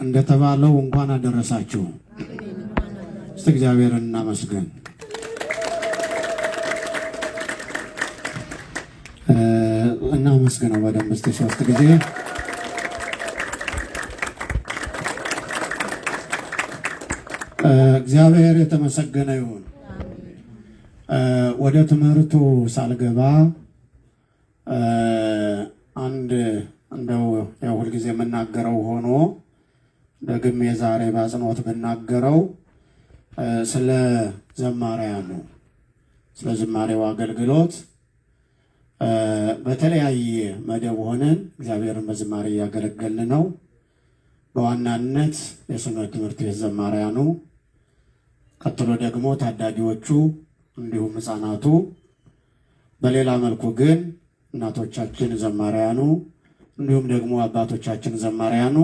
እንደተባለው እንኳን አደረሳችሁ። እስቲ እግዚአብሔርን እናመስግን። እናመስግነው በደንብ እስቲ 3 ጊዜ። እግዚአብሔር የተመሰገነ ይሁን። ወደ ትምህርቱ ሳልገባ አንድ እንደው ያው ሁልጊዜ የምናገረው ሆኖ ደግሜ ዛሬ በአጽንኦት ብናገረው ስለ ዘማሪያኑ ስለ ዝማሬው አገልግሎት በተለያየ መደብ ሆነን እግዚአብሔርን በዝማሬ እያገለገልን ነው። በዋናነት የሰንበት ትምህርት ቤት ዘማሪያኑ፣ ቀጥሎ ደግሞ ታዳጊዎቹ እንዲሁም ሕፃናቱ፣ በሌላ መልኩ ግን እናቶቻችን ዘማሪያኑ እንዲሁም ደግሞ አባቶቻችን ዘማሪያኑ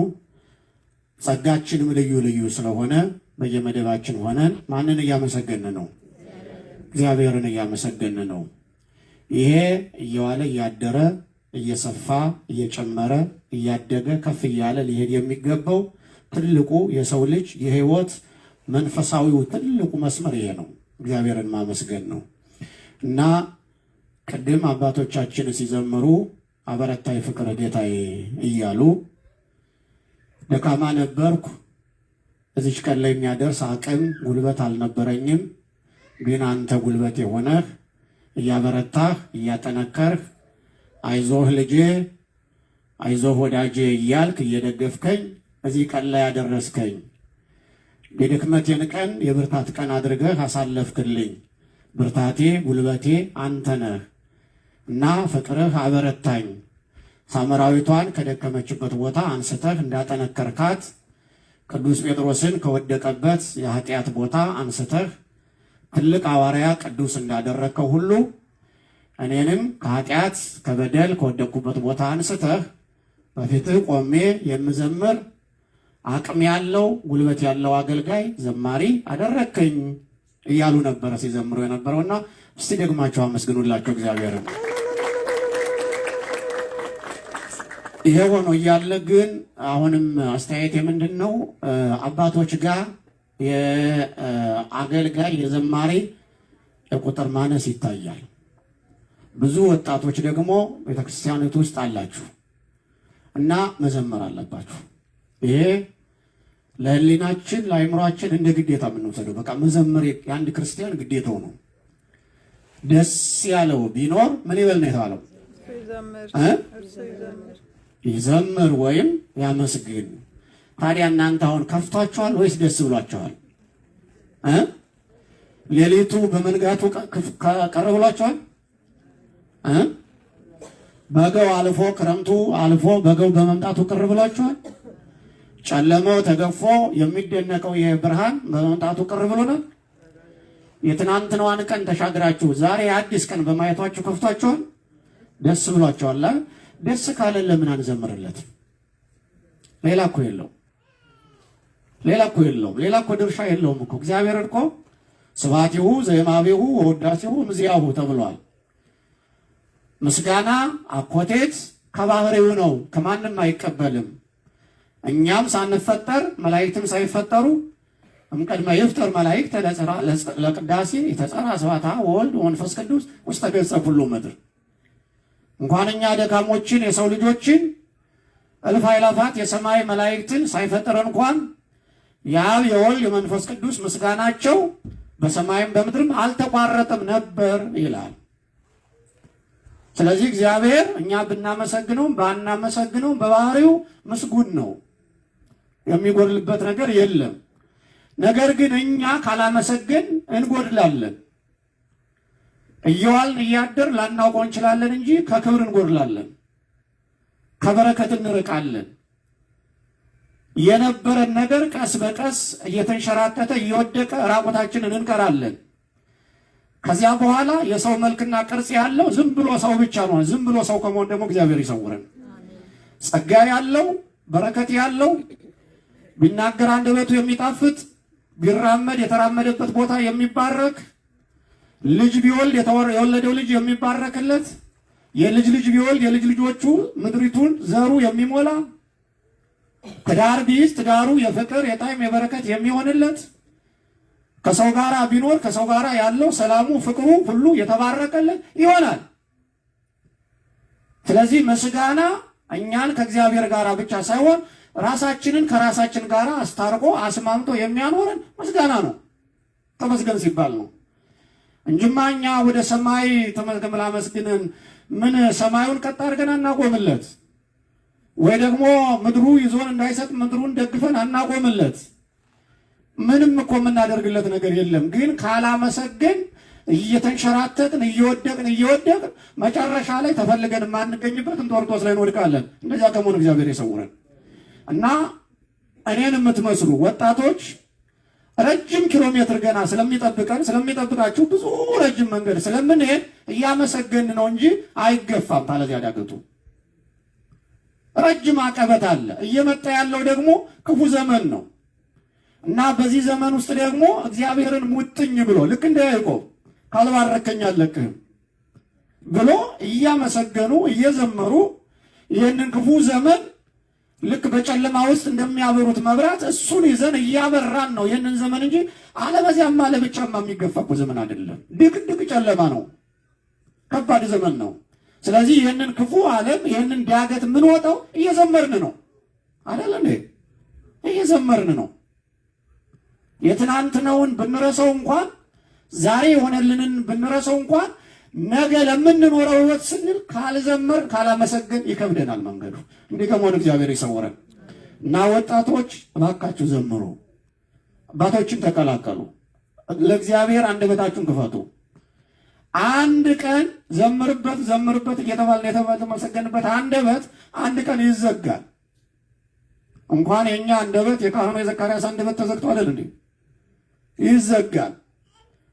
ጸጋችንም ልዩ ልዩ ስለሆነ በየመደባችን ሆነን ማንን እያመሰገንን ነው? እግዚአብሔርን እያመሰገንን ነው። ይሄ እየዋለ እያደረ እየሰፋ እየጨመረ እያደገ ከፍ እያለ ሊሄድ የሚገባው ትልቁ የሰው ልጅ የህይወት መንፈሳዊው ትልቁ መስመር ይሄ ነው፣ እግዚአብሔርን ማመስገን ነው። እና ቅድም አባቶቻችን ሲዘምሩ አበረታይ ፍቅር ጌታዬ እያሉ ደካማ ነበርኩ፣ እዚች ቀን ላይ የሚያደርስ አቅም ጉልበት አልነበረኝም፣ ግን አንተ ጉልበት የሆነህ እያበረታህ እያጠነከርህ አይዞህ ልጄ አይዞህ ወዳጄ እያልክ እየደገፍከኝ እዚህ ቀን ላይ ያደረስከኝ የድክመቴን ቀን የብርታት ቀን አድርገህ አሳለፍክልኝ። ብርታቴ ጉልበቴ አንተ ነህ እና ፍቅርህ አበረታኝ። ሳምራዊቷን ከደከመችበት ቦታ አንስተህ እንዳጠነከርካት፣ ቅዱስ ጴጥሮስን ከወደቀበት የኃጢአት ቦታ አንስተህ ትልቅ ሐዋርያ ቅዱስ እንዳደረግከው ሁሉ እኔንም ከኃጢአት ከበደል ከወደቅኩበት ቦታ አንስተህ በፊትህ ቆሜ የምዘምር አቅም ያለው ጉልበት ያለው አገልጋይ ዘማሪ አደረከኝ እያሉ ነበረ ሲዘምሩ የነበረውና እስቲ ደግማቸው አመስግኑላቸው እግዚአብሔርን። ይሄ ሆኖ እያለ ግን አሁንም አስተያየት ምንድነው? አባቶች ጋር የአገልጋይ የዘማሪ የቁጥር ማነስ ይታያል። ብዙ ወጣቶች ደግሞ ቤተክርስቲያኒቱ ውስጥ አላችሁ እና መዘመር አለባችሁ። ይሄ ለህሊናችን ለአይምሯችን እንደ ግዴታ የምንወስደው በቃ መዘመር የአንድ ክርስቲያን ግዴታው ነው። ደስ ያለው ቢኖር ምን ይበል ነው የተባለው? ይዘምር ወይም ያመስግን። ታዲያ እናንተ አሁን ከፍቷችኋል ወይስ ደስ ብሏችኋል? ሌሊቱ በመንጋቱ ቀረ ብሏችኋል? በጋው አልፎ ክረምቱ አልፎ በጋው በመምጣቱ ቅር ብሏችኋል? ጨለማው ተገፎ የሚደነቀው የብርሃን በመምጣቱ ቅር ብሎናል? የትናንትናዋን ቀን ተሻግራችሁ ዛሬ አዲስ ቀን በማየቷችሁ ከፍቷችኋል? ደስ ብሏችኋል? ደስ ካለ ለምን አንዘምርለት? ሌላ እኮ የለውም። ሌላ እኮ ድርሻ የለውም እኮ። እግዚአብሔር እኮ ስብሐቲሁ ዘየማቤሁ ወውዳሴሁ እምዚአሁ ተብሏል። ምስጋና አኮቴት ከባህሪው ነው፣ ከማንም አይቀበልም። እኛም ሳንፈጠር መላእክትም ሳይፈጠሩ እምቀድመ ይፍጠር መላእክት ለቅዳሴ የተጸራ ስብሐተ ወወልድ ወመንፈስ ቅዱስ ውስተ ገጸ ኩሉ ምድር። እንኳን እኛ ደካሞችን የሰው ልጆችን እልፍ አእላፋት የሰማይ መላእክትን ሳይፈጠር እንኳን የአብ የወልድ የመንፈስ ቅዱስ ምስጋናቸው በሰማይም በምድርም አልተቋረጠም ነበር ይላል። ስለዚህ እግዚአብሔር እኛ ብናመሰግነውም ባናመሰግነውም በባህሪው ምስጉን ነው፣ የሚጎድልበት ነገር የለም። ነገር ግን እኛ ካላመሰግን እንጎድላለን። እየዋልን እያደር ላናውቀው እንችላለን እንጂ ከክብር እንጎድላለን፣ ከበረከት እንርቃለን። የነበረን ነገር ቀስ በቀስ እየተንሸራተተ እየወደቀ ራቆታችንን እንቀራለን። ከዚያ በኋላ የሰው መልክና ቅርጽ ያለው ዝም ብሎ ሰው ብቻ ነው። ዝም ብሎ ሰው ከመሆን ደግሞ እግዚአብሔር ይሰውረን። ጸጋ ያለው በረከት ያለው ቢናገር አንደበቱ የሚጣፍጥ ቢራመድ የተራመደበት ቦታ የሚባረክ ልጅ ቢወልድ የወለደው ልጅ የሚባረክለት የልጅ ልጅ ቢወልድ የልጅ ልጆቹ ምድሪቱን ዘሩ የሚሞላ ትዳር ቢይዝ ትዳሩ የፍቅር የጣዕም የበረከት የሚሆንለት ከሰው ጋራ ቢኖር ከሰው ጋራ ያለው ሰላሙ ፍቅሩ ሁሉ የተባረከለት ይሆናል። ስለዚህ ምስጋና እኛን ከእግዚአብሔር ጋር ብቻ ሳይሆን ራሳችንን ከራሳችን ጋር አስታርቆ አስማምቶ የሚያኖረን ምስጋና ነው። ተመስገን ሲባል ነው እንጂማ እኛ ወደ ሰማይ ተመስገን ላመስግነን ምን ሰማዩን ቀጥ አድርገን አናቆምለት፣ ወይ ደግሞ ምድሩ ይዞን እንዳይሰጥ ምድሩን ደግፈን አናቆምለት። ምንም እኮ የምናደርግለት ነገር የለም። ግን ካላመሰገን እየተንሸራተትን እየወደቅን መጨረሻ ላይ ተፈልገን የማንገኝበት እንጦርጦስ ላይ እንወድቃለን። እንደዚያ ከመሆኑ እግዚአብሔር ይሰውረን እና እኔን የምትመስሉ ወጣቶች ረጅም ኪሎ ሜትር ገና ስለሚጠብቃችሁ ብዙ ረጅም መንገድ ስለምንሄድ እያመሰገን ነው እንጂ አይገፋም። ታለዚያ ዳገቱ ረጅም አቀበት አለ። እየመጣ ያለው ደግሞ ክፉ ዘመን ነው እና በዚህ ዘመን ውስጥ ደግሞ እግዚአብሔርን ሙጥኝ ብሎ ልክ እንደ ያዕቆብ ካልባረከኝ አልለቅህም ብሎ እያመሰገኑ እየዘመሩ ይህንን ክፉ ዘመን ልክ በጨለማ ውስጥ እንደሚያበሩት መብራት እሱን ይዘን እያበራን ነው ይህንን ዘመን እንጂ አለበዚያም አለብቻማ የሚገፋ እኮ ዘመን አይደለም። ድቅድቅ ጨለማ ነው። ከባድ ዘመን ነው። ስለዚህ ይህንን ክፉ ዓለም ይህንን ዳገት የምንወጣው እየዘመርን ነው አይደል እንዴ? እየዘመርን ነው። የትናንትናውን ብንረሳው እንኳን ዛሬ የሆነልንን ብንረሳው እንኳን ነገ ለምንኖረው ሕይወት ስንል ካልዘመር ካላመሰገን ይከብደናል መንገዱ። እንዲህ ከመሆን እግዚአብሔር ይሰውረን እና ወጣቶች እባካችሁ ዘምሩ፣ አባቶችን ተቀላቀሉ፣ ለእግዚአብሔር አንደበታችሁን ክፈቱ። አንድ ቀን ዘምርበት እየተባልን የተመሰገንበት አንደበት አንድ ቀን ይዘጋል። እንኳን የኛ አንደበት የካህኑ የዘካርያስ አንደበት ተዘግቶ አይደል እንዴ? ይዘጋል።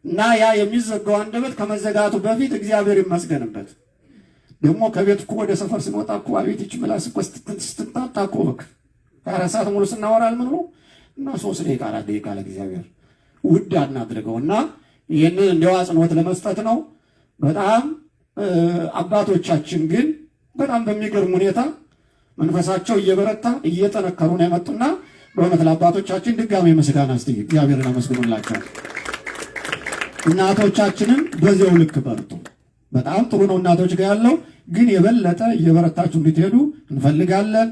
እና ያ የሚዘጋው አንደበት ከመዘጋቱ በፊት እግዚአብሔር ይመስገንበት። ደግሞ ከቤት እኮ ወደ ሰፈር ስንወጣ እኮ አቤት ይች ምላስ እኮ ስትንጣጣ እኮ በቃ 24 ሰዓት ሙሉ ስናወራል ምን ነው እና 3 ደቂቃ 4 ደቂቃ ለእግዚአብሔር ውድ አናድርገው እና ይህንን እንደው አጽንኦት ለመስጠት ነው። በጣም አባቶቻችን ግን በጣም በሚገርም ሁኔታ መንፈሳቸው እየበረታ እየጠነከሩ ነው የመጡና በእውነት ለአባቶቻችን ድጋሜ ምስጋና እስቲ እግዚአብሔርን አመስግኑላቸው። እናቶቻችንም በዚያው ልክ በርቱ። በጣም ጥሩ ነው እናቶች ጋር ያለው ግን የበለጠ እየበረታችሁ እንድትሄዱ እንፈልጋለን።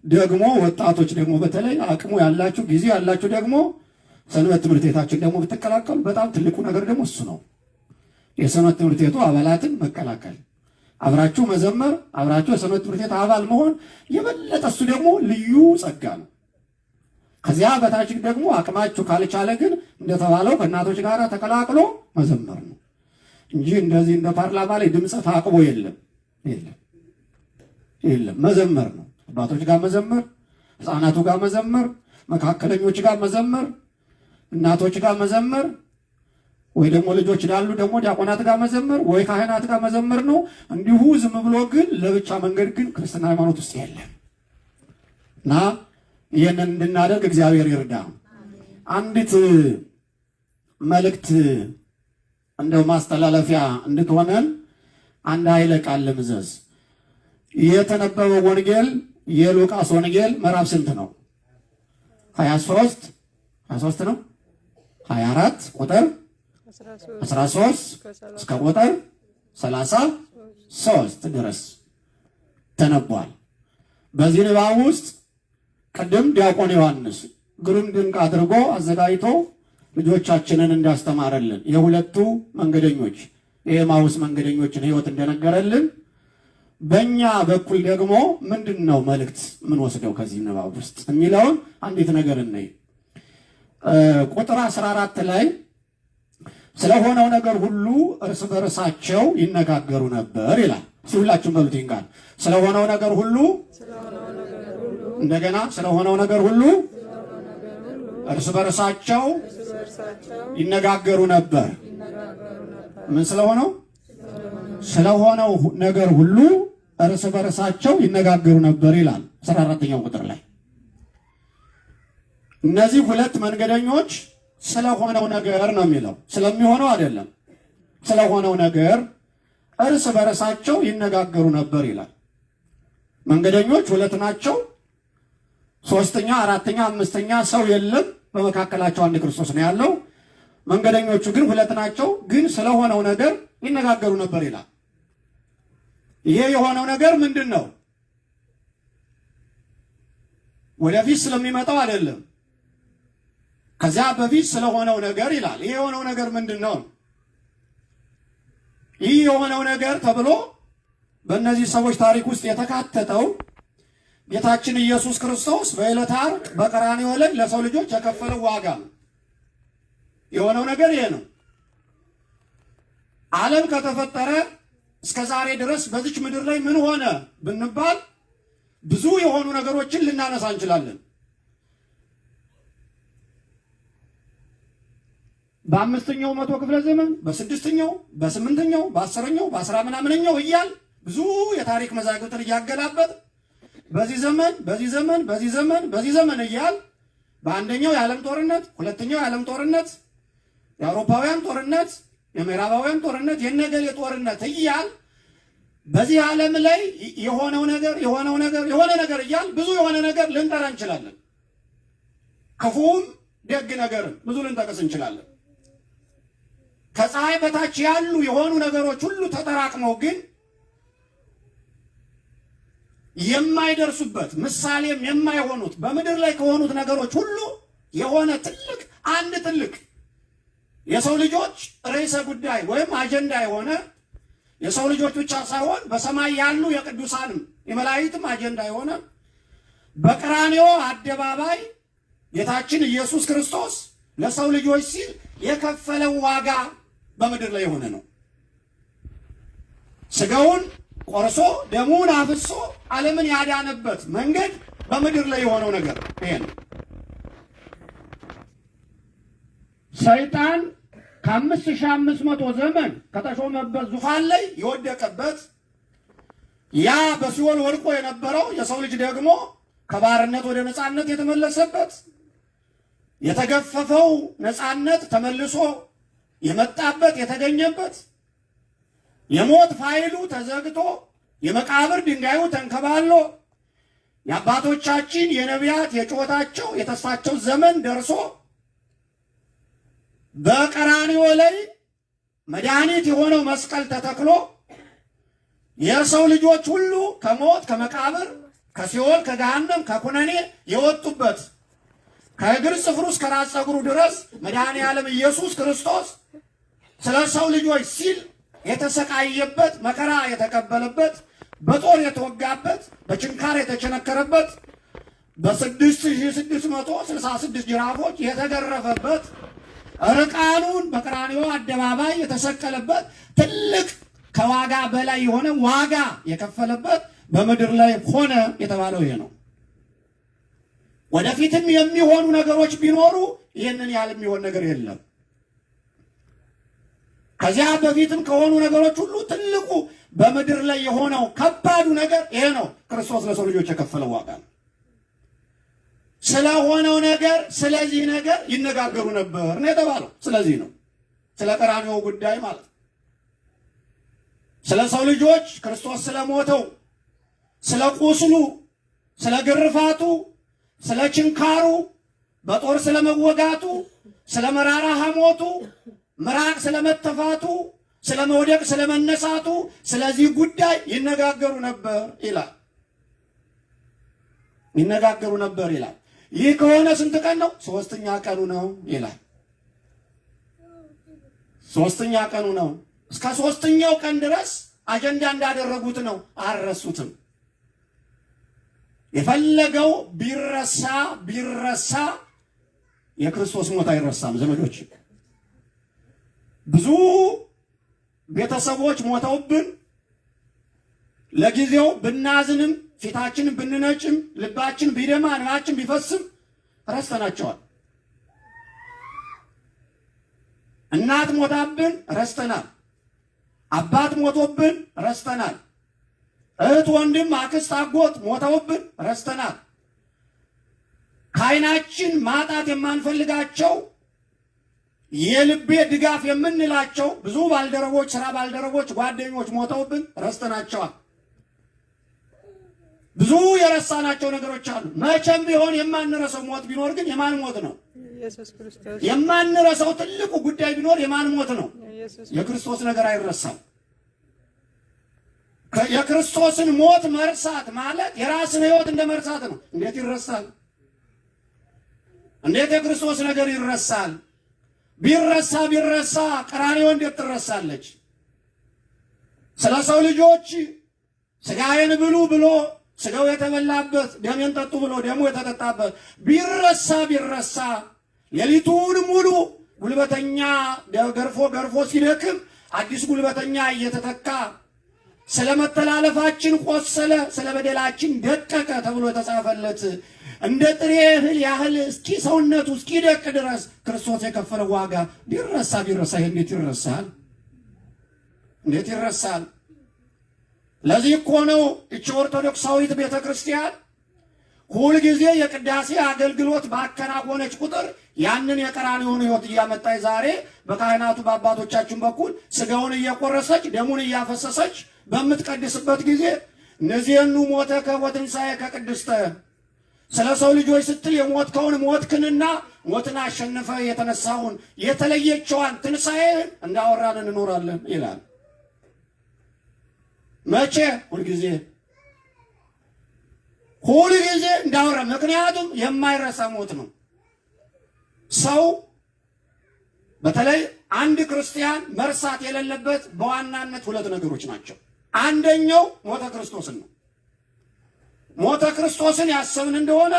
ደግሞ ወጣቶች ደግሞ በተለይ አቅሙ ያላችሁ ጊዜ ያላችሁ ደግሞ ሰንበት ትምህርት ቤታችን ደግሞ ብትቀላቀሉ በጣም ትልቁ ነገር ደግሞ እሱ ነው። የሰንበት ትምህርት ቤቱ አባላትን መቀላቀል፣ አብራችሁ መዘመር፣ አብራችሁ የሰንበት ትምህርት ቤት አባል መሆን የበለጠ እሱ ደግሞ ልዩ ጸጋ ነው። ከዚያ በታች ደግሞ አቅማችሁ ካልቻለ ግን እንደተባለው ከእናቶች ጋር ተቀላቅሎ መዘመር ነው እንጂ እንደዚህ እንደ ፓርላማ ላይ ድምፅ ታቅቦ የለም። መዘመር ነው። አባቶች ጋር መዘመር፣ ሕፃናቱ ጋር መዘመር፣ መካከለኞች ጋር መዘመር፣ እናቶች ጋር መዘመር፣ ወይ ደግሞ ልጆች ዳሉ ደግሞ ዲያቆናት ጋር መዘመር፣ ወይ ካህናት ጋር መዘመር ነው። እንዲሁ ዝም ብሎ ግን ለብቻ መንገድ ግን ክርስትና ሃይማኖት ውስጥ የለም እና ይህንን እንድናደርግ እግዚአብሔር ይርዳ። አንዲት መልእክት እንደው ማስተላለፊያ እንድትሆነን አንድ ኃይለ ቃል ልምዘዝ። የተነበበው ወንጌል የሉቃስ ወንጌል ምዕራፍ ስንት ነው? 23 ነው 24 ቁጥር 13 እስከ ቁጥር 33 ድረስ ተነቧል። በዚህ ንባብ ውስጥ ቀደም ዲያቆን ዮሐንስ ግሩም ድንቅ አድርጎ አዘጋጅቶ ልጆቻችንን እንዳስተማረልን የሁለቱ መንገደኞች የኤማሁስ መንገደኞችን ሕይወት እንደነገረልን በእኛ በኩል ደግሞ ምንድነው መልእክት ምን ወስደው ከዚህ ንባብ ውስጥ የሚለውን አንዲት ነገር እንይ። ቁጥር 14 ላይ ስለሆነው ነገር ሁሉ እርስ በርሳቸው ይነጋገሩ ነበር ይላል። ሁላችሁም በሉት ይንጋል። ስለሆነው ነገር ሁሉ እንደገና ስለሆነው ነገር ሁሉ እርስ በርሳቸው ይነጋገሩ ነበር። ምን ስለሆነው ነገር ሁሉ እርስ በርሳቸው ይነጋገሩ ነበር ይላል 14ኛው ቁጥር ላይ። እነዚህ ሁለት መንገደኞች ስለሆነው ነገር ነው የሚለው፣ ስለሚሆነው አይደለም። ስለሆነው ነገር እርስ በርሳቸው ይነጋገሩ ነበር ይላል። መንገደኞች ሁለት ናቸው። ሶስተኛ፣ አራተኛ፣ አምስተኛ ሰው የለም። በመካከላቸው አንድ ክርስቶስ ነው ያለው። መንገደኞቹ ግን ሁለት ናቸው፣ ግን ስለሆነው ነገር ይነጋገሩ ነበር ይላል። ይሄ የሆነው ነገር ምንድን ነው? ወደፊት ስለሚመጣው አይደለም፣ ከዚያ በፊት ስለሆነው ነገር ይላል። ይሄ የሆነው ነገር ምንድን ነው? ይህ የሆነው ነገር ተብሎ በእነዚህ ሰዎች ታሪክ ውስጥ የተካተተው ጌታችን ኢየሱስ ክርስቶስ በዕለተ ዓርብ በቀራንዮ ላይ ለሰው ልጆች የከፈለው ዋጋ ነው። የሆነው ነገር ይሄ ነው። ዓለም ከተፈጠረ እስከ ዛሬ ድረስ በዚች ምድር ላይ ምን ሆነ ብንባል ብዙ የሆኑ ነገሮችን ልናነሳ እንችላለን። በአምስተኛው መቶ ክፍለ ዘመን፣ በስድስተኛው፣ በስምንተኛው፣ በአስረኛው፣ በአስራ ምናምነኛው እያል ብዙ የታሪክ መዛግብትን እያገላበጥ በዚህ ዘመን በዚህ ዘመን በዚህ ዘመን በዚህ ዘመን እያል በአንደኛው የዓለም ጦርነት፣ ሁለተኛው የዓለም ጦርነት፣ የአውሮፓውያን ጦርነት፣ የምዕራባውያን ጦርነት፣ የነገሌ ጦርነት እያል በዚህ ዓለም ላይ የሆነው ነገር የሆነ ነገር እያል ብዙ የሆነ ነገር ልንጠራ እንችላለን። ክፉም ደግ ነገርም ብዙ ልንጠቅስ እንችላለን። ከፀሐይ በታች ያሉ የሆኑ ነገሮች ሁሉ ተጠራቅመው ግን የማይደርሱበት ምሳሌም የማይሆኑት በምድር ላይ ከሆኑት ነገሮች ሁሉ የሆነ ትልቅ የሰው ልጆች ርዕሰ ጉዳይ ወይም አጀንዳ የሆነ የሰው ልጆች ብቻ ሳይሆን በሰማይ ያሉ የቅዱሳንም የመላእክትም አጀንዳ የሆነ በቀራንዮ አደባባይ ጌታችን ኢየሱስ ክርስቶስ ለሰው ልጆች ሲል የከፈለው ዋጋ በምድር ላይ የሆነ ነው። ስጋውን ቆርሶ ደሙን አፍሶ ዓለምን ያዳነበት መንገድ በምድር ላይ የሆነው ነገር ይሄ ነው። ሰይጣን ከ5500 ዘመን ከተሾመበት ዙፋን ላይ የወደቀበት ያ በሲኦል ወድቆ የነበረው የሰው ልጅ ደግሞ ከባርነት ወደ ነፃነት የተመለሰበት የተገፈፈው ነፃነት ተመልሶ የመጣበት የተገኘበት የሞት ፋይሉ ተዘግቶ የመቃብር ድንጋዩ ተንከባሎ የአባቶቻችን የነቢያት የጩኸታቸው የተስፋቸው ዘመን ደርሶ በቀራንዮ ላይ መድኃኒት የሆነው መስቀል ተተክሎ የሰው ልጆች ሁሉ ከሞት ከመቃብር ከሲኦል ከገሃነም ከኩነኔ የወጡበት ከእግር ጽፍሩ እስከ ራስ ፀጉሩ ድረስ መድኃኔ ዓለም ኢየሱስ ክርስቶስ ስለ ሰው ልጆች ሲል የተሰቃየበት መከራ የተቀበለበት በጦር የተወጋበት በችንካር የተቸነከረበት በ6666 ጅራፎች የተገረፈበት ርቃኑን በቀራንዮ አደባባይ የተሰቀለበት ትልቅ ከዋጋ በላይ የሆነ ዋጋ የከፈለበት በምድር ላይ ሆነ የተባለው ይሄ ነው። ወደፊትም የሚሆኑ ነገሮች ቢኖሩ ይህንን ያህል የሚሆን ነገር የለም። ከዚያ በፊትም ከሆኑ ነገሮች ሁሉ ትልቁ በምድር ላይ የሆነው ከባዱ ነገር ይሄ ነው። ክርስቶስ ለሰው ልጆች የከፈለው ዋጋ ነው። ስለሆነው ነገር ስለዚህ ነገር ይነጋገሩ ነበር ነው የተባለው። ስለዚህ ነው፣ ስለ ቀራንዮ ጉዳይ ማለት ነው። ስለ ሰው ልጆች ክርስቶስ ስለሞተው፣ ስለ ቁስሉ፣ ስለ ግርፋቱ፣ ስለ ችንካሩ፣ በጦር ስለመወጋቱ፣ ስለ መራራ ሐሞቱ፣ ምራቅ ስለመተፋቱ፣ ስለ መውደቅ ስለመነሳቱ፣ ስለዚህ ጉዳይ ይነጋገሩ ነበር ይላል። ይነጋገሩ ነበር ይላል። ይህ ከሆነ ስንት ቀን ነው? ሶስተኛ ቀኑ ነው ይላል። ሶስተኛ ቀኑ ነው። እስከ ሶስተኛው ቀን ድረስ አጀንዳ እንዳደረጉት ነው። አልረሱትም። የፈለገው ቢረሳ የክርስቶስ ሞት አይረሳም። ዘመዶች ብዙ ቤተሰቦች ሞተውብን ለጊዜው ብናዝንም ፊታችን ብንነጭም ልባችን ቢደማ እንባችን ቢፈስም ረስተናቸዋል። እናት ሞታብን ረስተናል። አባት ሞቶብን ረስተናል። እህት፣ ወንድም፣ አክስት፣ አጎት ሞተውብን ረስተናል። ከዓይናችን ማጣት የማንፈልጋቸው የልቤ ድጋፍ የምንላቸው ብዙ ባልደረቦች፣ ስራ ባልደረቦች፣ ጓደኞች ሞተውብን ረስተናቸዋል። ብዙ የረሳናቸው ነገሮች አሉ። መቼም ቢሆን የማንረሳው ሞት ቢኖር ግን የማን ሞት ነው? ኢየሱስ ክርስቶስ። የማንረሳው ትልቁ ጉዳይ ቢኖር የማን ሞት ነው? የክርስቶስ ነገር አይረሳም። የክርስቶስን ሞት መርሳት ማለት የራስን ሕይወት እንደ መርሳት ነው። እንዴት ይረሳል? እንዴት የክርስቶስ ነገር ይረሳል? ቢረሳ ቀራንዮ እንዴት ትረሳለች? ስለ ሰው ልጆች ስጋዬን ብሉ ብሎ ስጋው የተበላበት ደሜን ጠጡ ብሎ ደሙ የተጠጣበት ቢረሳ ሌሊቱን ሙሉ ጉልበተኛ ገርፎ ሲደክም አዲስ ጉልበተኛ እየተተካ ስለ መተላለፋችን ቆሰለ፣ ስለ በደላችን ደቀቀ ተብሎ የተጻፈለት እንደ ጥሬ እህል ያህል እስኪ ሰውነቱ እስኪደቅ ድረስ ክርስቶስ የከፈለው ዋጋ ቢረሳ እንዴት ይረሳል? እንዴት ይረሳል? ለዚህ እኮ ነው እቺ ኦርቶዶክሳዊት ቤተክርስቲያን ሁልጊዜ የቅዳሴ አገልግሎት ባከናወነች ቁጥር ያንን የቀራንዮውን ሕይወት እያመጣች ዛሬ በካህናቱ በአባቶቻችን በኩል ስጋውን እየቆረሰች ደሙን እያፈሰሰች በምትቀድስበት ጊዜ እነዚህኑ ሞተከ ወትንሣኤከ ቅድስተ ስለ ሰው ልጆች ስትል የሞትከውን ሞትክንና ሞትን አሸንፈ የተነሳውን የተለየችዋን ትንሣኤን እንዳወራን እንኖራለን ይላል። መቼ? ሁልጊዜ እንዳወራ። ምክንያቱም የማይረሳ ሞት ነው። ሰው በተለይ አንድ ክርስቲያን መርሳት የሌለበት በዋናነት ሁለት ነገሮች ናቸው። አንደኛው ሞተ ክርስቶስን ነው። ሞተ ክርስቶስን ያሰብን እንደሆነ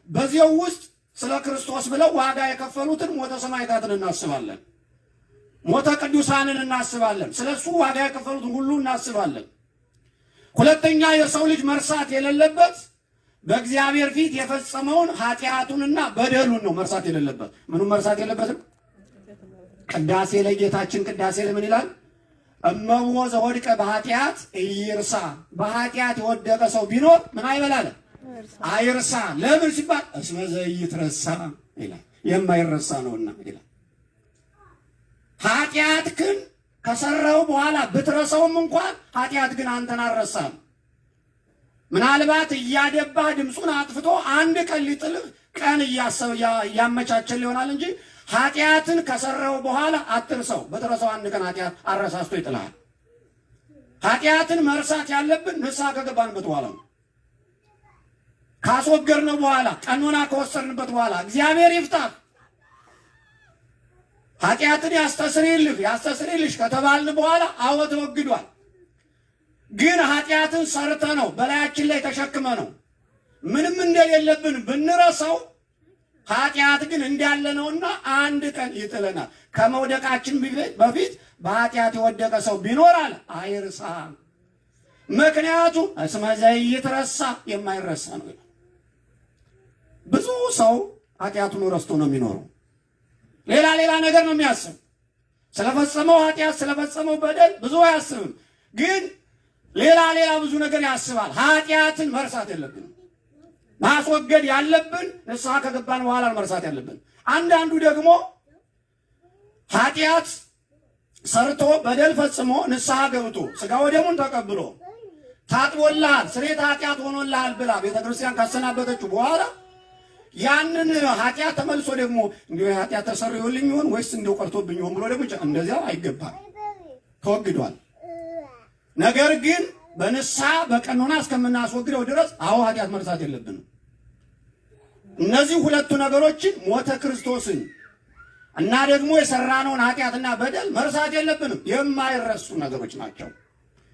በዚያው ውስጥ ስለ ክርስቶስ ብለው ዋጋ የከፈሉትን ሞተ ሰማዕታትን እናስባለን። ሞተ ቅዱሳንን እናስባለን። ስለሱ ዋጋ የከፈሉትን ሁሉ እናስባለን። ሁለተኛ የሰው ልጅ መርሳት የሌለበት በእግዚአብሔር ፊት የፈጸመውን ኃጢአቱንና በደሉን ነው መርሳት የሌለበት። ምኑን መርሳት የሌለበትም? ቅዳሴ ላይ ጌታችን ቅዳሴ ላይ ምን ይላል? እመቦ ዘወድቀ በኃጢአት ኢይርሳ። በኃጢአት የወደቀ ሰው ቢኖር ምን አይበላል? አይርሳ። ለምን ሲባል እስመ ዘኢይትረሳ ይላል፣ የማይረሳ ነውና ይላል። ኃጢአት ግን ከሰራው በኋላ ብትረሳውም እንኳን ኃጢአት ግን አንተን አልረሳም። ምናልባት እያደባህ ድምፁን አጥፍቶ አንድ ቀን ሊጥልህ ቀን እያመቻቸል ይሆናል እንጂ ኃጢአትን ከሰራው በኋላ አትርሰው። በትረሳው አንድ ቀን ኃጢአት አረሳስቶ ይጥልሃል። ኃጢአትን መርሳት ያለብን ንስሐ ከገባንበት በኋላ ነው። ካስወገድነው በኋላ ቀኖና ከወሰድንበት በኋላ እግዚአብሔር ይፍታህ ኃጢአትን ያስተስርይልሽ ከተባልን በኋላ አዎ ተወግዷል። ግን ኃጢአትን ሰርተ ነው በላያችን ላይ ተሸክመ ነው ምንም እንደሌለብን ብንረሳው ኃጢአት ግን እንዳለ ነውና አንድ ቀን ይጥለናል። ከመውደቃችን በፊት በኃጢአት የወደቀ ሰው ቢኖራል አይርሳ። ምክንያቱም እስመ ዘኢይትረሳ የማይረሳ ነው። ብዙ ሰው ኃጢአቱን ረስቶ ነው የሚኖረው። ሌላ ነገር ነው የሚያስብ። ስለፈጸመው ኃጢአት ስለፈጸመው በደል ብዙ አያስብም። ግን ሌላ ብዙ ነገር ያስባል። ኃጢአትን መርሳት የለብንም። ማስወገድ ያለብን ንስሐ ከገባን በኋላ መርሳት ያለብን። አንዳንዱ ደግሞ ኃጢአት ሰርቶ በደል ፈጽሞ ንስሐ ገብቶ ስጋ ወደሙን ተቀብሎ ታጥቦልሃል፣ ስርየተ ኃጢአት ሆኖልሃል ብላ ቤተክርስቲያን ካሰናበተችው በኋላ ያንን ኃጢአት ተመልሶ ደግሞ እንዲሁ ኃጢአት ተሰርዮልኝ ይሆን ወይስ እንደው ቀርቶብኝ ይሆን ብሎ ደግሞ እንደዚያ አይገባም፣ ተወግዷል። ነገር ግን በንስሐ በቀኖና እስከምናስወግደው ድረስ አዎ ኃጢአት መርሳት የለብንም። እነዚህ ሁለቱ ነገሮችን ሞተ ክርስቶስን እና ደግሞ የሰራነውን ኃጢአትና በደል መርሳት የለብንም። የማይረሱ ነገሮች ናቸው።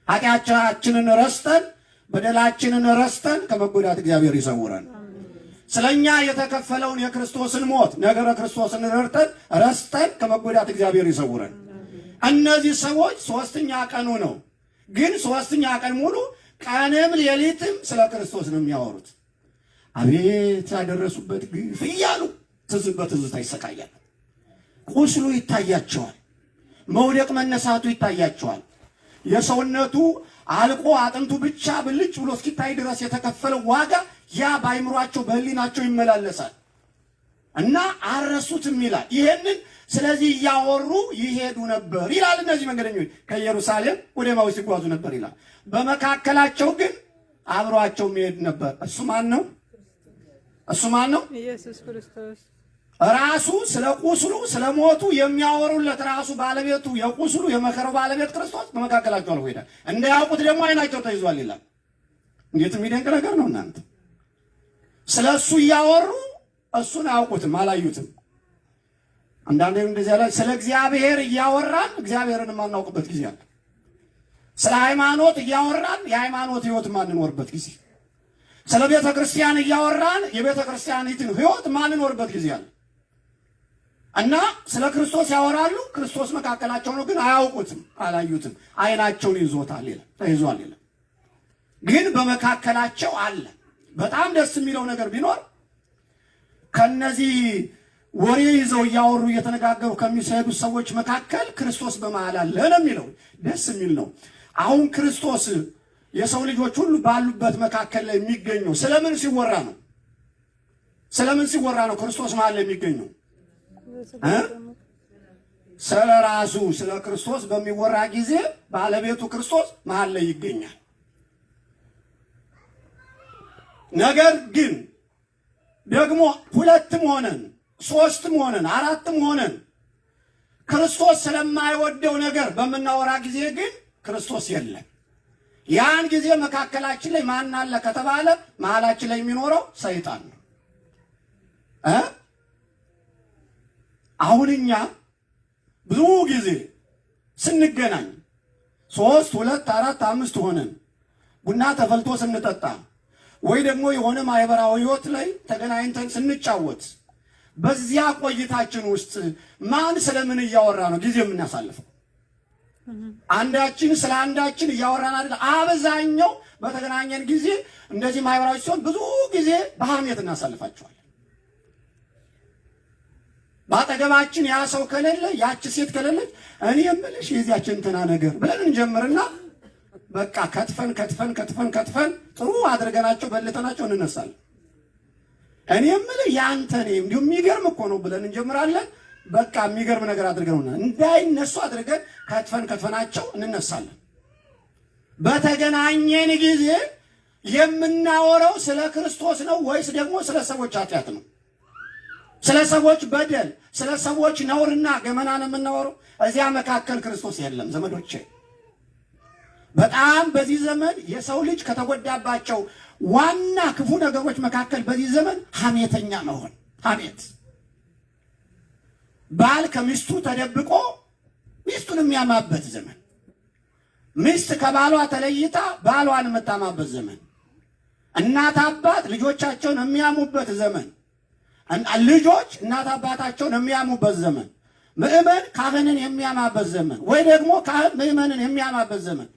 ኃጢአታችንን ረስተን በደላችንን ረስተን ከመጎዳት እግዚአብሔር ይሰውረን። ስለኛ የተከፈለውን የክርስቶስን ሞት ነገረ ክርስቶስን ረስተን ከመጎዳት እግዚአብሔር ይሰውረን። እነዚህ ሰዎች ሶስተኛ ቀኑ ነው፣ ግን ሶስተኛ ቀን ሙሉ ቀንም ሌሊትም ስለ ክርስቶስ ነው የሚያወሩት። አቤት ያደረሱበት ግፍ እያሉ በትዝታ ይሰቃያል። ቁስሉ ይታያቸዋል፣ መውደቅ መነሳቱ ይታያቸዋል። የሰውነቱ አልቆ አጥንቱ ብቻ ብልጭ ብሎ እስኪታይ ድረስ የተከፈለው ዋጋ ያ በአይምሯቸው በህሊናቸው ይመላለሳል እና አረሱትም ይላል። ይሄንን ስለዚህ እያወሩ ይሄዱ ነበር ይላል። እነዚህ መንገደኞች ከኢየሩሳሌም ወደ ኤማሁስ ይጓዙ ነበር ይላል። በመካከላቸው ግን አብሯቸው የሚሄድ ነበር። እሱ ማን ነው? እሱ ማን ነው? ኢየሱስ ክርስቶስ። ራሱ ስለ ቁስሉ ስለ ሞቱ የሚያወሩለት ራሱ ባለቤቱ የቁስሉ የመከራው ባለቤት ክርስቶስ በመካከላቸው አልፎ ሄዳል። እንዳያውቁት ደግሞ አይናቸው ተይዟል ይላል። እንዴት የሚደንቅ ነገር ነው እናንተ! ስለ እሱ እያወሩ እሱን አያውቁትም፣ አላዩትም። አንዳንዴ እንደዚህ ያለ ስለ እግዚአብሔር እያወራን እግዚአብሔርን የማናውቅበት ጊዜ አለ። ስለ ሃይማኖት እያወራን የሃይማኖት ህይወት ማንኖርበት ጊዜ፣ ስለ ቤተ ክርስቲያን እያወራን የቤተ ክርስቲያኒትን ህይወት ማንኖርበት ጊዜ አለ። እና ስለ ክርስቶስ ያወራሉ፣ ክርስቶስ መካከላቸው ነው፣ ግን አያውቁትም፣ አላዩትም። አይናቸውን ይዞታል ይላል፣ ተይዟል ይላል። ግን በመካከላቸው አለ። በጣም ደስ የሚለው ነገር ቢኖር ከነዚህ ወሬ ይዘው እያወሩ እየተነጋገሩ ከሚሰዱ ሰዎች መካከል ክርስቶስ በመሃል አለ ነው የሚለው። ደስ የሚል ነው። አሁን ክርስቶስ የሰው ልጆች ሁሉ ባሉበት መካከል ላይ የሚገኘው ስለምን ሲወራ ነው? ስለምን ሲወራ ነው ክርስቶስ መሃል ላይ የሚገኘው? ስለ ራሱ ስለ ክርስቶስ በሚወራ ጊዜ ባለቤቱ ክርስቶስ መሃል ላይ ይገኛል። ነገር ግን ደግሞ ሁለትም ሆነን ሶስትም ሆነን አራትም ሆነን ክርስቶስ ስለማይወደው ነገር በምናወራ ጊዜ ግን ክርስቶስ የለም። ያን ጊዜ መካከላችን ላይ ማን አለ ከተባለ መሃላችን ላይ የሚኖረው ሰይጣን ነው። አሁን እኛ ብዙ ጊዜ ስንገናኝ 3 2 4 5 ሆነን ቡና ተፈልቶ ስንጠጣ ወይ ደግሞ የሆነ ማህበራዊ ህይወት ላይ ተገናኝተን ስንጫወት በዚያ ቆይታችን ውስጥ ማን ስለምን እያወራ ነው ጊዜ የምናሳልፈው? አንዳችን ስለ አንዳችን እያወራን አይደል? አብዛኛው በተገናኘን ጊዜ እንደዚህ ማህበራዊ ሲሆን ብዙ ጊዜ በሐሜት እናሳልፋቸዋለን። ባጠገባችን ያ ሰው ከሌለ ያቺ ሴት ከሌለች እኔ የምልሽ የዚያችን እንትና ነገር ብለን እንጀምርና በቃ ከትፈን ጥሩ አድርገናቸው በልተናቸው እንነሳለን። እኔ የምልህ ያንተ ነው እንዲሁ የሚገርም እኮ ነው ብለን እንጀምራለን። በቃ የሚገርም ነገር አድርገውና እንዳይነሱ አድርገን ከትፈናቸው እንነሳለን። በተገናኘን ጊዜ የምናወራው ስለ ክርስቶስ ነው ወይስ ደግሞ ስለ ሰዎች ኃጢአት ነው? ስለ ሰዎች በደል፣ ስለ ሰዎች ነውርና ገመና ነው የምናወራው? እዚያ መካከል ክርስቶስ የለም ዘመዶቼ። በጣም በዚህ ዘመን የሰው ልጅ ከተጎዳባቸው ዋና ክፉ ነገሮች መካከል በዚህ ዘመን ሐሜተኛ መሆን። ሐሜት፣ ባል ከሚስቱ ተደብቆ ሚስቱን የሚያማበት ዘመን፣ ሚስት ከባሏ ተለይታ ባሏን የምታማበት ዘመን፣ እናት አባት ልጆቻቸውን የሚያሙበት ዘመን፣ ልጆች እናት አባታቸውን የሚያሙበት ዘመን፣ ምእመን ካህንን የሚያማበት ዘመን፣ ወይ ደግሞ ካህን ምእመንን የሚያማበት ዘመን።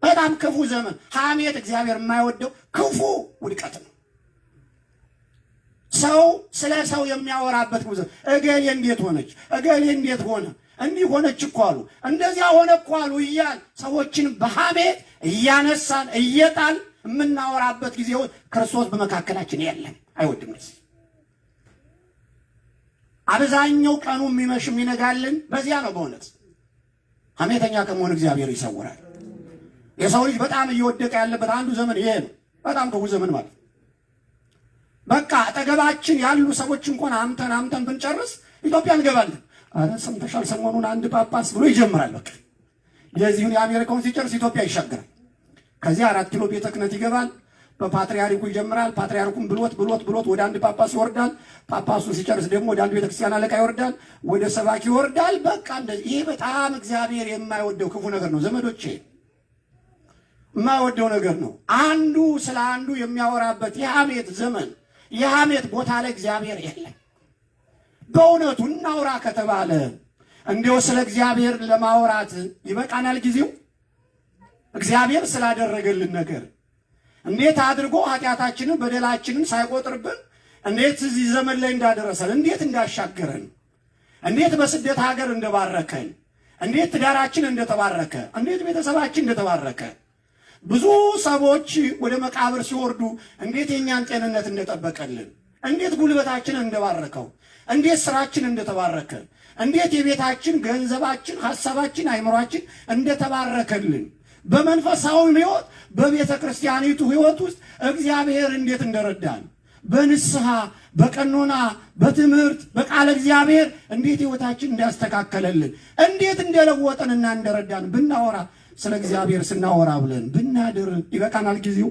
በጣም ክፉ ዘመን። ሐሜት እግዚአብሔር የማይወደው ክፉ ውድቀት ነው። ሰው ስለ ሰው የሚያወራበት ጊዜ እገሌ እንዴት ሆነች፣ እገሌ እንዴት ሆነ፣ እንዲህ ሆነች እኮ አሉ፣ እንደዚያ ሆነ እኮ አሉ እያል ሰዎችን በሐሜት እያነሳን እየጣል የምናወራበት ጊዜ ክርስቶስ በመካከላችን የለም፣ አይወድም። አብዛኛው ቀኑ የሚመሽ የሚነጋልን በዚያ ነው። በእውነት ሐሜተኛ ከመሆን እግዚአብሔር ይሰውራል። የሰው ልጅ በጣም እየወደቀ ያለበት አንዱ ዘመን ይሄ ነው። በጣም ክፉ ዘመን ማለት በቃ አጠገባችን ያሉ ሰዎች እንኳን አምተን ብንጨርስ ኢትዮጵያ እንገባለን። አረ ሰምተሻል ሰሞኑን አንድ ጳጳስ ብሎ ይጀምራል። በቃ የዚሁን የአሜሪካውን ሲጨርስ ኢትዮጵያ ይሻገራል። ከዚያ 4 ኪሎ ቤተ ክህነት ይገባል። በፓትርያርኩ ይጀምራል። ፓትርያርኩን ብሎት ወደ አንድ ጳጳስ ይወርዳል። ጳጳሱ ሲጨርስ ደግሞ ወደ አንድ ቤተክርስቲያን አለቃ ይወርዳል፣ ወደ ሰባኪ ይወርዳል። በቃ እንደዚህ። ይሄ በጣም እግዚአብሔር የማይወደው ክፉ ነገር ነው ዘመዶቼ፣ የማይወደው ነገር ነው። አንዱ ስለ አንዱ የሚያወራበት የሐሜት ዘመን፣ የሐሜት ቦታ ላይ እግዚአብሔር የለም። በእውነቱ እናውራ ከተባለ እንዲሁ ስለ እግዚአብሔር ለማውራት ይበቃናል ጊዜው። እግዚአብሔር ስላደረገልን ነገር እንዴት አድርጎ ኃጢአታችንን በደላችንን ሳይቆጥርብን እንዴት እዚህ ዘመን ላይ እንዳደረሰን፣ እንዴት እንዳሻገረን፣ እንዴት በስደት ሀገር እንደባረከን፣ እንዴት ትዳራችን እንደተባረከ፣ እንዴት ቤተሰባችን እንደተባረከ፣ ብዙ ሰዎች ወደ መቃብር ሲወርዱ እንዴት የኛን ጤንነት እንደጠበቀልን፣ እንዴት ጉልበታችንን እንደባረከው፣ እንዴት ስራችን እንደተባረከ፣ እንዴት የቤታችን ገንዘባችን፣ ሐሳባችን፣ አይምሯችን እንደተባረከልን፣ በመንፈሳዊ ሕይወት በቤተ ክርስቲያኒቱ ሕይወት ውስጥ እግዚአብሔር እንዴት እንደረዳን በንስሐ በቀኖና በትምህርት በቃለ እግዚአብሔር እንዴት ሕይወታችን እንዳስተካከለልን እንዴት እንደለወጠንና እንደረዳን ብናወራ ስለ እግዚአብሔር ስናወራ ብለን ብናድር ይበቃናል ጊዜው?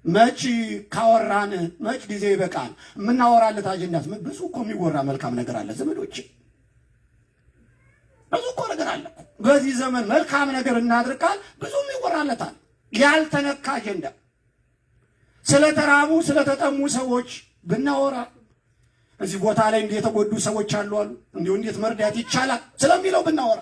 መች ካወራን መች ጊዜ ይበቃል? የምናወራለት አጀንዳስ ብዙ እኮ የሚወራ መልካም ነገር አለ ዘመዶች፣ ብዙ እኮ ነገር አለ። በዚህ ዘመን መልካም ነገር እናድርቃል ብዙም ይወራለታል። ያልተነካ አጀንዳ ስለተራቡ ስለተጠሙ ሰዎች ብናወራ እዚህ ቦታ ላይ እንዴት የተጎዱ ሰዎች አሉ እንዴት መርዳት ይቻላል ስለሚለው ብናወራ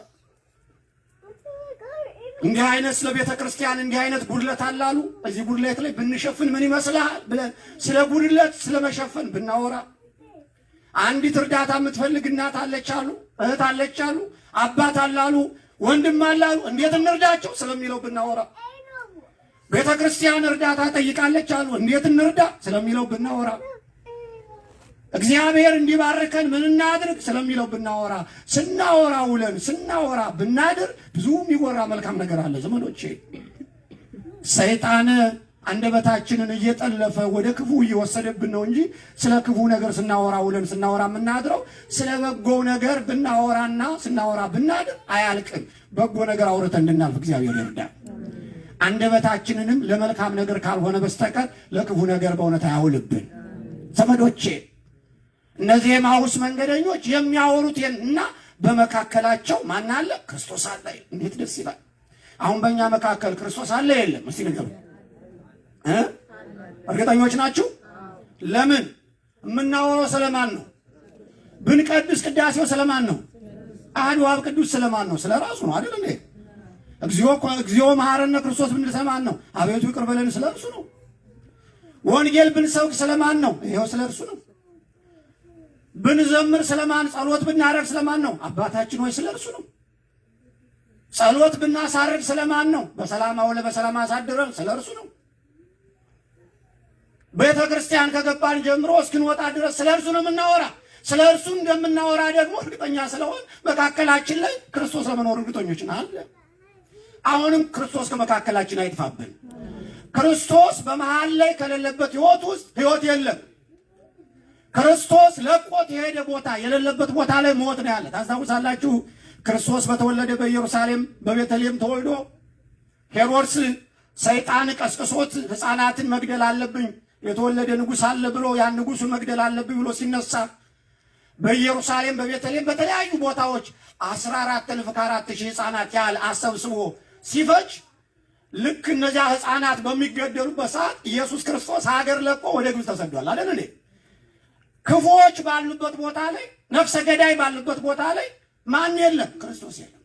እንዲህ አይነት ስለ ቤተ ክርስቲያን እንዲህ አይነት ጉድለት አላሉ እዚህ ጉድለት ላይ ብንሸፍን ምን ይመስላል ብለን ስለ ጉድለት ስለመሸፈን ብናወራ አንዲት እርዳታ የምትፈልግ እናት አለች አሉ እህት አለች አሉ አባት አላሉ ወንድም አላሉ እንዴት እንርዳቸው ስለሚለው ብናወራ ቤተ ክርስቲያን እርዳታ ጠይቃለች አሉ እንዴት እንርዳ ስለሚለው ብናወራ እግዚአብሔር እንዲባርከን ምን እናድርግ ስለሚለው ብናወራ ስናወራ ውለን ስናወራ ብናድር ብዙ የሚወራ መልካም ነገር አለ ዘመዶቼ። ሰይጣን አንደበታችንን እየጠለፈ ወደ ክፉ እየወሰደብን ነው እንጂ ስለ ክፉ ነገር ስናወራ ውለን ስናወራ የምናድረው ስለ በጎ ነገር ብናወራና ስናወራ ብናድር አያልቅም። በጎ ነገር አውርተን እንድናልፍ እግዚአብሔር ይርዳል። አንደበታችንንም ለመልካም ነገር ካልሆነ በስተቀር ለክፉ ነገር በእውነት አያውልብን ዘመዶቼ። እነዚህ የኤማሁስ መንገደኞች የሚያወሩት እና በመካከላቸው ማን አለ? ክርስቶስ አለ። እንዴት ደስ ይላል! አሁን በእኛ መካከል ክርስቶስ አለ የለም? እስቲ ንገሩ። እርግጠኞች ናችሁ? ለምን የምናወራው ስለማን ነው? ብንቀድስ ቅዳሴው ስለማን ነው? አሐዱ አብ ቅዱስ ስለማን ነው? ስለራሱ ነው አይደል እንዴ? እግዚኦ መሐረነ ክርስቶስ ብንል ስለማን ነው? አቤቱ ይቅር በለን ስለ እርሱ ነው። ወንጌል ብንሰብክ ስለማን ነው? ይሄው ስለ እርሱ ነው። ብንዘምር ስለማን፣ ጸሎት ብናደርግ ስለማን ነው? አባታችን ሆይ ስለ እርሱ ነው። ጸሎት ብናሳርግ ስለማን ነው? በሰላም አውለ በሰላም አሳድረን ስለ እርሱ ነው። ቤተ ክርስቲያን ከገባን ጀምሮ እስክንወጣ ድረስ ስለ እርሱ ነው የምናወራ። ስለ እርሱ እንደምናወራ ደግሞ እርግጠኛ ስለሆን መካከላችን ላይ ክርስቶስ ለመኖር እርግጠኞች ነን። አሁንም ክርስቶስ ከመካከላችን አይጥፋብን። ክርስቶስ በመሃል ላይ ከሌለበት ሕይወት ውስጥ ሕይወት የለም። ክርስቶስ ለቆት የሄደ ቦታ የሌለበት ቦታ ላይ ሞት ነው ያለ። ታስታውሳላችሁ? ክርስቶስ በተወለደ በኢየሩሳሌም በቤተልሔም ተወልዶ ሄሮድስ ሰይጣን ቀስቅሶት ሕፃናትን መግደል አለብኝ የተወለደ ንጉሥ አለ ብሎ ያን ንጉሡን መግደል አለብኝ ብሎ ሲነሳ በኢየሩሳሌም በቤተልሔም በተለያዩ ቦታዎች 14,000 ሕፃናት ያህል አሰብስቦ ሲፈጅ ልክ እነዚያ ሕፃናት በሚገደሉበት ሰዓት ኢየሱስ ክርስቶስ ሀገር ለቆ ወደ ግብፅ ተሰዷል አይደል እንዴ? ክፉዎች ባሉበት ቦታ ላይ ነፍሰ ገዳይ ባሉበት ቦታ ላይ ማን የለም? ክርስቶስ የለም።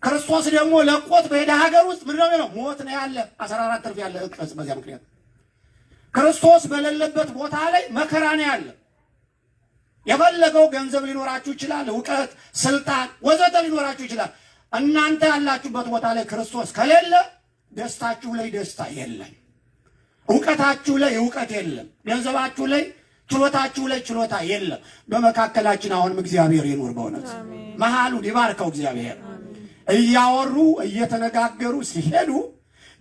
ክርስቶስ ደግሞ ለቆት በሄደ ሀገር ውስጥ ምንድነው ነው? ሞት ነው ያለ። 14,000 ያለ እቅስ። በዚያ ምክንያት ክርስቶስ በሌለበት ቦታ ላይ መከራ ነው ያለ። የፈለገው ገንዘብ ሊኖራችሁ ይችላል፣ እውቀት፣ ስልጣን ወዘተ ሊኖራችሁ ይችላል። እናንተ ያላችሁበት ቦታ ላይ ክርስቶስ ከሌለ ደስታችሁ ላይ ደስታ የለም፣ እውቀታችሁ ላይ እውቀት የለም፣ ገንዘባችሁ ላይ ችሎታችሁ ላይ ችሎታ የለም። በመካከላችን አሁንም እግዚአብሔር ይኑር። በእውነት መሃሉን ይባርከው እግዚአብሔር። እያወሩ እየተነጋገሩ ሲሄዱ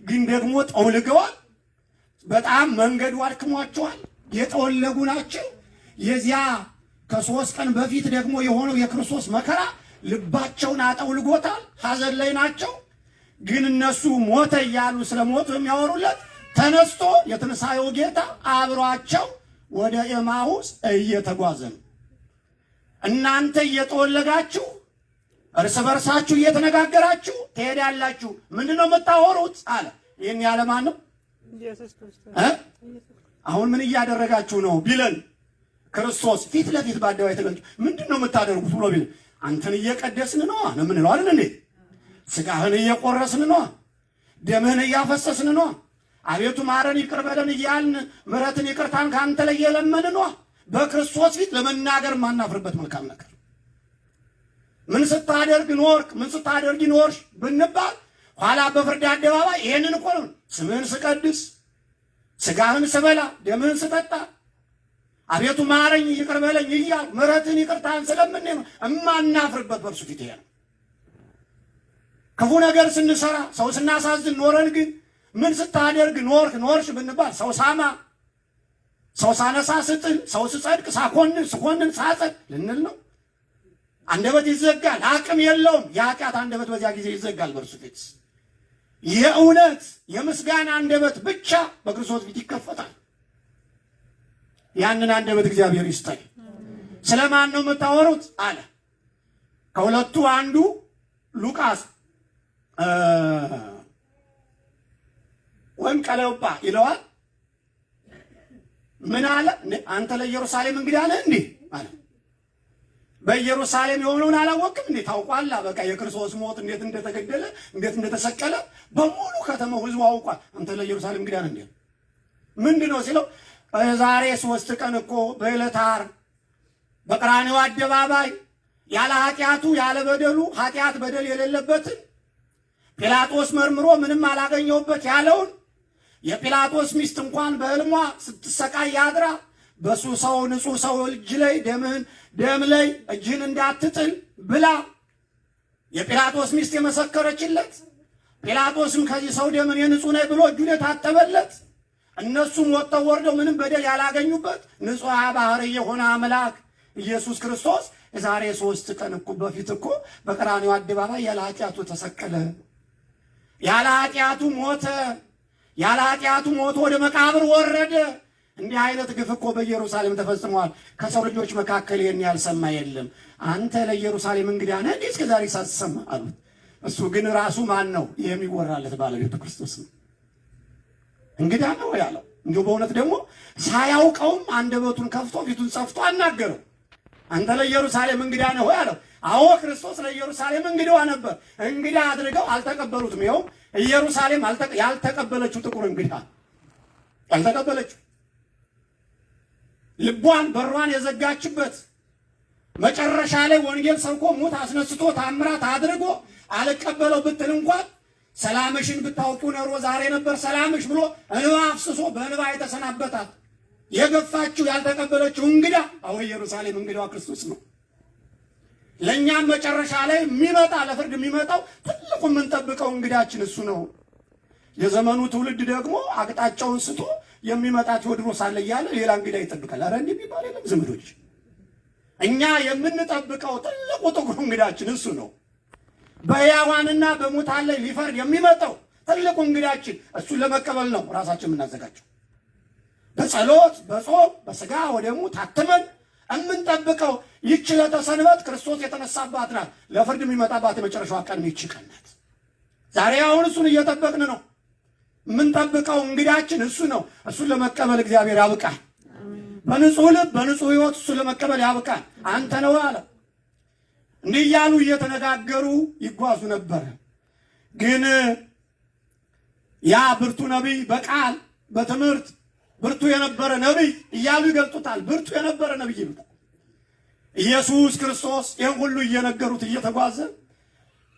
ግን ደግሞ ጠውልገዋል። በጣም መንገዱ አድክሟቸዋል። የጠወለጉ ናቸው። የዚያ ከ3 ቀን በፊት ደግሞ የሆነው የክርስቶስ መከራ ልባቸውን አጠውልጎታል። ሐዘን ላይ ናቸው። ግን እነሱ ሞተ እያሉ ስለ ሞቱ የሚያወሩለት ተነስቶ የትንሣኤው ጌታ አብሯቸው ወደ ኤማሁስ እየተጓዘ ነው። እናንተ እየጠወለጋችሁ እርስ በርሳችሁ እየተነጋገራችሁ ትሄዳላችሁ። ምንድነው የምታወሩት አለ። ይህን ያለ ማን ነው? አሁን ምን እያደረጋችሁ ነው ቢለን ክርስቶስ ፊት ለፊት በአደባባይ ተገኝቶ ምንድነው የምታደርጉት ብሎ ቢለን አንተን እየቀደስን ነው ነው የምንለው አይደል እንዴ? ስጋህን እየቆረስን ነው፣ ደምህን እያፈሰስን ነው። አቤቱ ማረን ይቅር በለን እያልን ምሕረትን ይቅርታን ካንተ ላይ እየለመንን ነው። በክርስቶስ ፊት ለመናገር ማናፍርበት መልካም ነገር ምን ስታደርግ ኖርክ፣ ምን ስታደርግ ኖርሽ ብንባል ኋላ በፍርድ አደባባይ ይሄንን እኮ ነው። ስምህን ስቀድስ፣ ስጋህን ስበላ፣ ደምህን ስጠጣ፣ አቤቱ ማረኝ ይቅር በለኝ እያል ምሕረትን ይቅርታን ስለምን ነው እማናፍርበት በእርሱ ፊት ይሄ ነው። ክፉ ነገር ስንሰራ ሰው ስናሳዝን ኖረን ግን ምን ስታደርግ ኖርሽ ብንባል ሰው ሳማ፣ ሰው ሳነሳ ስጥል፣ ሰው ስጸድቅ ስኮንን ሳጸድ ልንል ነው። አንደበት ይዘጋል፣ አቅም የለውም። የኃጢአት አንደበት በዚያ ጊዜ ይዘጋል በእርሱ ፊት። የእውነት የምስጋና አንደበት ብቻ በክርስቶስ ፊት ይከፈታል። ያንን አንደበት እግዚአብሔር ይስጠን። ስለማን ነው የምታወሩት አለ። ከሁለቱ አንዱ ሉቃስ ወይም ቀለዮጳ ይለዋል። ምን አለ? አንተ ለኢየሩሳሌም እንግዳ ነህ እንዴ አለ። በኢየሩሳሌም የሆነውን አላወቅም እንዴ? ታውቋላ። በቃ የክርስቶስ ሞት እንዴት እንደተገደለ እንዴት እንደተሰቀለ በሙሉ ከተማው ህዝቡ አውቋል። አንተ ለኢየሩሳሌም እንግዳ ነህ እንዴ? ምንድነው ሲለው ዛሬ 3 ቀን እኮ በዕለተ ዓርብ በቀራንዮ አደባባይ ያለ ኃጢአቱ ያለ በደሉ ኃጢአት በደል የሌለበትን ጲላጦስ መርምሮ ምንም አላገኘውበት ያለውን የጲላጦስ ሚስት እንኳን በሕልሟ ስትሰቃይ አድራ በሱ ሰው ንጹሕ ሰው እጅ ላይ ደም ላይ እጅህን እንዳትጥል ብላ የጲላጦስ ሚስት የመሰከረችለት፣ ጲላጦስም ከዚህ ሰው ደም እኔ ንጹሕ ነኝ ብሎ እጁን የታጠበለት፣ እነሱም ወጥተው ወርደው ምንም በደል ያላገኙበት ንጹሕ ባሕርይ የሆነ አምላክ ኢየሱስ ክርስቶስ የዛሬ 3 ቀን እኮ በፊት እኮ በቀራንዮ አደባባይ ያለ ኃጢአቱ ተሰቀለ፣ ያለ ኃጢአቱ ሞተ፣ ያለ ኃጢአቱ ሞቶ ወደ መቃብር ወረደ። እንዲህ አይነት ግፍ እኮ በኢየሩሳሌም ተፈጽሟል። ከሰው ልጆች መካከል ይህን ያልሰማ የለም። አንተ ለኢየሩሳሌም እንግዳ ነህ እንዴ እስከ ዛሬ ሳትሰማ አሉት። እሱ ግን ራሱ ማን ነው? የሚወራለት ባለቤቱ ክርስቶስ ነው። እንግዳ ነው ያለው። እንዲሁ በእውነት ደግሞ ሳያውቀውም አንደበቱን ከፍቶ ፊቱን ጸፍቶ አናገረው። አንተ ለኢየሩሳሌም እንግዳ ነህ ያለው። አዎ ክርስቶስ ለኢየሩሳሌም እንግዳዋ ነበር። እንግዳ አድርገው አልተቀበሉትም። ይኸው ኢየሩሳሌም ያልተቀበለችው ጥቁር እንግዳ ያልተቀበለችው ልቧን በሯን የዘጋችበት መጨረሻ ላይ ወንጌል ሰብኮ ሙት አስነስቶ ታምራት አድርጎ አልቀበለው ብትል እንኳን ሰላምሽን ብታውቂው ኖሮ ዛሬ ነበር ሰላምሽ ብሎ እንባ አፍስሶ በእንባ የተሰናበታት የገፋችው ያልተቀበለችው እንግዳ አዎ ኢየሩሳሌም እንግዳዋ ክርስቶስ ነው። ለኛም መጨረሻ ላይ የሚመጣ ለፍርድ የሚመጣው ትልቁ የምንጠብቀው እንግዳችን እሱ ነው። የዘመኑ ትውልድ ደግሞ አቅጣጫውን ስቶ የሚመጣ ቴዎድሮስ አለ እያለ ሌላ እንግዳ ይጠብቃል። አረ እንዲህ ቢባል የለም ዘመዶች። እኛ የምንጠብቀው ትልቁ ጥቁሩ እንግዳችን እሱ ነው። በሕያዋንና በሙታን ላይ ሊፈርድ የሚመጣው ትልቁ እንግዳችን እሱን ለመቀበል ነው ራሳችን የምናዘጋጀው። በጸሎት በጾም በስጋ ወደሙ ታትመን የምንጠብቀው ይህች ዕለተ ሰንበት ክርስቶስ የተነሳባት ናት። ለፍርድ የሚመጣባት የመጨረሻዋ ቀን ይህች ቀን ናት። ዛሬ አሁን እሱን እየጠበቅን ነው። የምንጠብቀው እንግዳችን እሱ ነው። እሱን ለመቀበል እግዚአብሔር ያብቃል። በንጹህ ልብ በንጹህ ሕይወት እሱን ለመቀበል ያብቃል። አንተ ነው አለ። እንዲህ እያሉ እየተነጋገሩ ይጓዙ ነበር። ግን ያ ብርቱ ነቢይ በቃል በትምህርት ብርቱ የነበረ ነቢይ እያሉ ይገልጡታል። ብርቱ የነበረ ነቢይ ይሉታል። ኢየሱስ ክርስቶስ ይህን ሁሉ እየነገሩት እየተጓዘ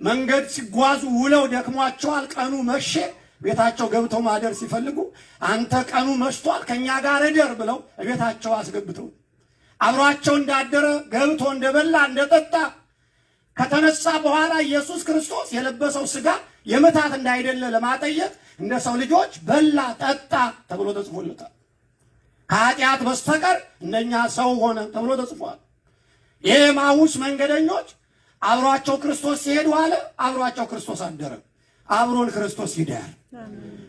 መንገድ ሲጓዙ ውለው ደክሟቸዋል። ቀኑ መሸ። ቤታቸው ገብተው ማደር ሲፈልጉ አንተ ቀኑ መሽቷል ከኛ ጋር እደር ብለው ቤታቸው አስገብተው አብሯቸው እንዳደረ ገብቶ እንደበላ እንደጠጣ ከተነሳ በኋላ ኢየሱስ ክርስቶስ የለበሰው ሥጋ የምታት እንዳይደለ ለማጠየቅ እንደ ሰው ልጆች በላ ጠጣ ተብሎ ተጽፎለታል። ከኃጢአት በስተቀር እንደኛ ሰው ሆነ ተብሎ ተጽፏል። የኤማሁስ መንገደኞች አብሯቸው ክርስቶስ ሲሄዱ አለ አብሯቸው ክርስቶስ አደረ። አብሮን ክርስቶስ ይዳር።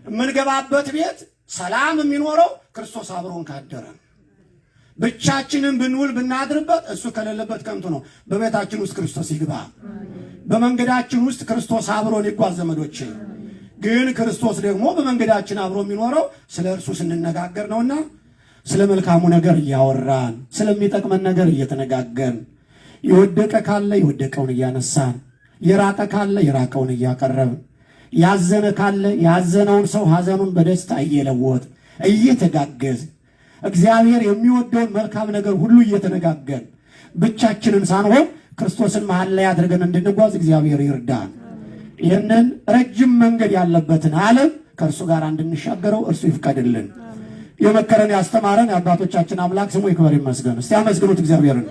የምንገባበት ቤት ሰላም የሚኖረው ክርስቶስ አብሮን ካደረ። ብቻችንን ብንውል ብናድርበት እሱ ከሌለበት ከንቱ ነው። በቤታችን ውስጥ ክርስቶስ ይግባ። በመንገዳችን ውስጥ ክርስቶስ አብሮን ይጓዝ። ዘመዶቼ ግን ክርስቶስ ደግሞ በመንገዳችን አብሮ የሚኖረው ስለ እርሱ ስንነጋገር ነውና ስለ መልካሙ ነገር እያወራን ስለሚጠቅመን ነገር እየተነጋገርን የወደቀ ካለ የወደቀውን እያነሳን የራቀ ካለ የራቀውን እያቀረብን ያዘነ ካለ ያዘነውን ሰው ሐዘኑን በደስታ እየለወጥ እየተጋገዝ እግዚአብሔር የሚወደውን መልካም ነገር ሁሉ እየተነጋገርን ብቻችንን ሳንሆን ክርስቶስን መሃል ላይ አድርገን እንድንጓዝ እግዚአብሔር ይርዳን። ይህንን ረጅም መንገድ ያለበትን ዓለም ከእርሱ ጋር እንድንሻገረው እርሱ ይፍቀድልን። የመከረን ያስተማረን የአባቶቻችን አምላክ ስሙ ይክበር ይመስገን። እስቲ አመስግኑት እግዚአብሔርን።